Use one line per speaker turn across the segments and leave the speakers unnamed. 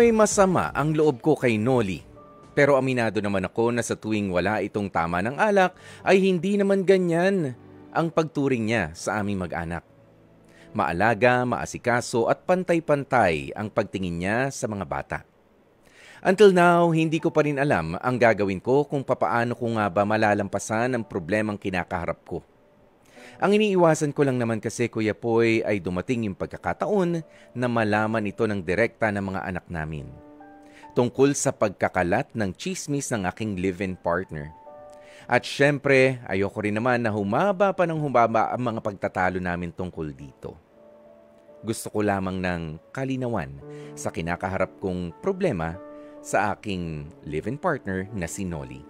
May masama ang loob ko kay Noli. Pero aminado naman ako na sa tuwing wala itong tama ng alak ay hindi naman ganyan ang pagturing niya sa aming mag-anak. Maalaga, maasikaso at pantay-pantay ang pagtingin niya sa mga bata. Until now, hindi ko pa rin alam ang gagawin ko kung papaano ko nga ba malalampasan ang problemang kinakaharap ko. Ang iniiwasan ko lang naman kasi, Kuya Poy, ay dumating yung pagkakataon na malaman ito ng direkta ng mga anak namin. Tungkol sa pagkakalat ng chismis ng aking live-in partner. At syempre, ayoko rin naman na humaba pa ng humaba ang mga pagtatalo namin tungkol dito. Gusto ko lamang ng kalinawan sa kinakaharap kong problema sa aking live-in partner na si Noli.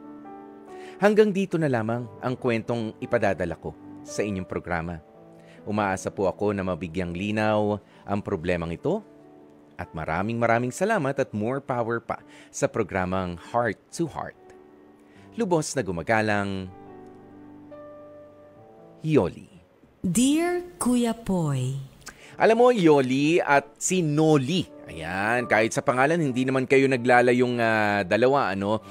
Hanggang dito na lamang ang kwentong ipadadala ko sa inyong programa. Umaasa po ako na mabigyang linaw ang problemang ito at maraming salamat at more power pa sa programang Heart to Heart. Lubos na gumagalang, Yoli.
Dear Kuya Poy,
Alam mo, Yoli at si Noli. Ayan, kahit sa pangalan, hindi naman kayo naglalayong dalawa, ano?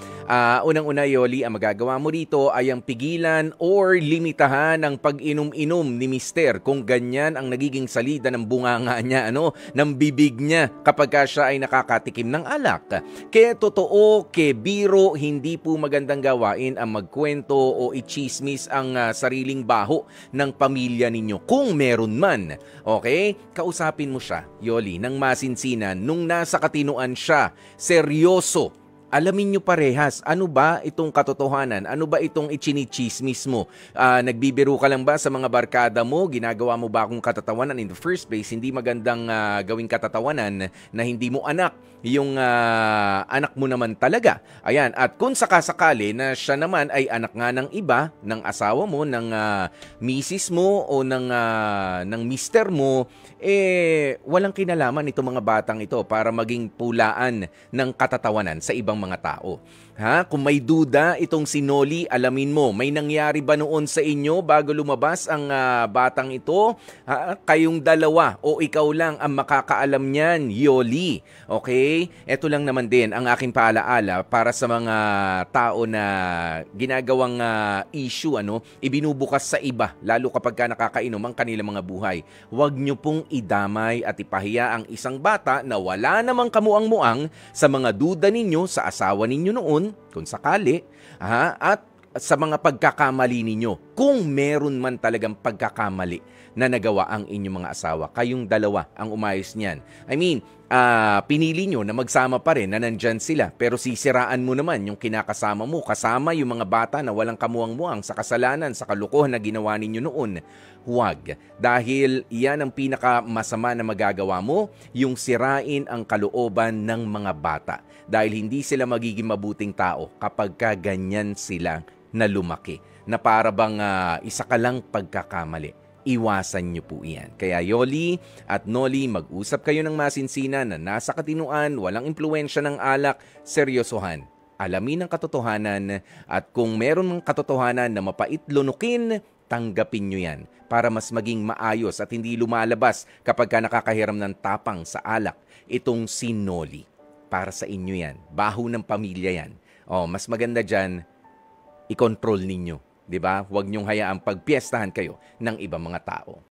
Unang-una, Yoli, ang magagawa mo rito ay ang pigilan or limitahan ang pag-inom-inom ni Mister kung ganyan ang nagiging salida ng bunganga niya, ano? Ng bibig niya kapag siya ay nakakatikim ng alak. Kaya totoo, ke biro, hindi po magandang gawain ang magkwento o ichismis ang sariling baho ng pamilya ninyo. Kung meron man, okay? Kausapin mo siya, Yoli, ng masinsinan. Nung nasa katinuan siya, seryoso. Alamin nyo parehas, ano ba itong katotohanan? Ano ba itong ichinichismis mo? Nagbibiro ka lang ba sa mga barkada mo? Ginagawa mo ba akong katatawanan in the first place? Hindi magandang gawing katatawanan na hindi mo anak. Yung anak mo naman talaga. Ayan, at kung sakasakali na siya naman ay anak nga ng iba, ng asawa mo, ng misis mo o ng mister mo, walang kinalaman itong mga batang ito para maging pulaan ng katatawanan sa ibang mga tao. Kung may duda itong si Noli, alamin mo, may nangyari ba noon sa inyo bago lumabas ang batang ito? Kayong dalawa o ikaw lang ang makakaalam niyan, Yoli. Okay? Ito lang naman din ang aking paalaala para sa mga tao na ginagawang issue, ibinubukas sa iba, lalo kapag nakakainom ang kanilang mga buhay. Huwag niyo pong idamay at ipahiya ang isang bata na wala namang kamuang-muang sa mga duda ninyo sa asawa ninyo noon, kung sakali, at sa mga pagkakamali ninyo. Kung meron man talagang pagkakamali na nagawa ang inyong mga asawa, kayong dalawa ang umayos niyan. I mean, pinili nyo na magsama pa rin, na nandyan sila, pero sisiraan mo naman yung kinakasama mo, kasama yung mga bata na walang kamuang-muang sa kasalanan, sa kalukuhan na ginawa ninyo noon. Huwag. Dahil yan ang pinakamasama na magagawa mo, yung sirain ang kalooban ng mga bata. Dahil hindi sila magiging mabuting tao kapag ganyan sila na lumaki. Na para bang isa ka lang pagkakamali. Iwasan niyo po iyan. Kaya Yoli at Noli, mag-usap kayo ng masinsinan na nasa katinuan, walang impluwensya ng alak, seryosohan. Alamin ang katotohanan at kung meron ng katotohanan na mapait lunukin, tanggapin nyo yan para mas maging maayos at hindi lumalabas kapag nakakahiram ng tapang sa alak. Itong si Noli. Para sa inyo yan. Baho ng pamilya yan. Mas maganda dyan, i-control ninyo. Diba? Huwag niyong hayaang pagpiestahan kayo ng ibang mga tao.